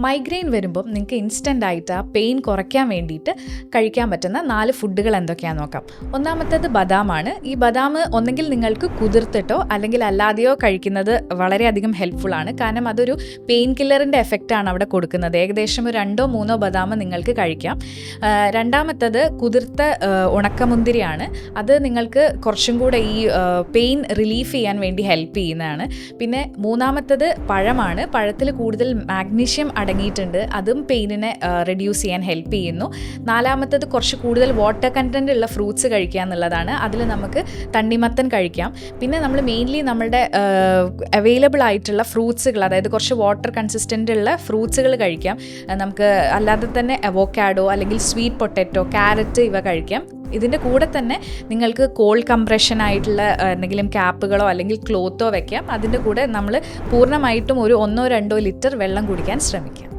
Migraine വരുമ്പം നിങ്ങൾക്ക് instant ആയിട്ട് ആ പെയിൻ കുറയ്ക്കാൻ വേണ്ടിയിട്ട് കഴിക്കാൻ പറ്റുന്ന 4 ഫുഡുകൾ എന്തൊക്കെയാണെന്ന് നോക്കാം. ഒന്നാമത്തേത് ബദാമാണ്. ഈ ബദാം ഒന്നെങ്കിൽ നിങ്ങൾക്ക് കുതിർത്തിട്ടോ അല്ലെങ്കിൽ അല്ലാതെയോ കഴിക്കുന്നത് വളരെയധികം ഹെൽപ്ഫുൾ ആണ്. കാരണം അതൊരു പെയിൻ കില്ലറിൻ്റെ എഫക്റ്റാണ് അവിടെ കൊടുക്കുന്നത്. ഏകദേശം ഒരു 2-3 ബദാം നിങ്ങൾക്ക് കഴിക്കാം. രണ്ടാമത്തേത് കുതിർത്ത ഉണക്കമുന്തിരിയാണ്. അത് നിങ്ങൾക്ക് കുറച്ചും കൂടെ ഈ പെയിൻ റിലീഫ് ചെയ്യാൻ വേണ്ടി ഹെൽപ്പ് ചെയ്യുന്നതാണ്. പിന്നെ മൂന്നാമത്തേത് പഴമാണ്. പഴത്തിൽ കൂടുതൽ മാഗ്നീഷ്യം അടങ്ങിയിട്ടുണ്ട്. അതും പെയിനിനെ റെഡ്യൂസ് ചെയ്യാൻ ഹെൽപ്പ് ചെയ്യുന്നു. നാലാമത്തേത് കുറച്ച് കൂടുതൽ വാട്ടർ കണ്ടൻറ്റ് ഉള്ള ഫ്രൂട്ട്സ് കഴിക്കുക എന്നുള്ളതാണ്. അതിൽ നമുക്ക് തണ്ണിമത്തൻ കഴിക്കാം. പിന്നെ നമ്മൾ മെയിൻലി നമ്മളുടെ അവൈലബിൾ ആയിട്ടുള്ള ഫ്രൂട്ട്സുകൾ, അതായത് കുറച്ച് വാട്ടർ കൺസിസ്റ്റൻ്റ് ഉള്ള ഫ്രൂട്ട്സുകൾ കഴിക്കാം. നമുക്ക് അല്ലാതെ തന്നെ അവോക്കാഡോ അല്ലെങ്കിൽ സ്വീറ്റ് പൊട്ടാറ്റോ, ക്യാരറ്റ് ഇവ കഴിക്കാം. ഇതിൻ്റെ കൂടെ തന്നെ നിങ്ങൾക്ക് കോൾഡ് കംപ്രഷൻ ആയിട്ടുള്ള എന്തെങ്കിലും ക്യാപ്പുകളോ അല്ലെങ്കിൽ ക്ലോത്തോ വെക്കാം. അതിൻ്റെ കൂടെ നമ്മൾ പൂർണ്ണമായിട്ടും ഒരു 1-2 ലിറ്റർ വെള്ളം കുടിക്കാൻ ശ്രമിക്കാം.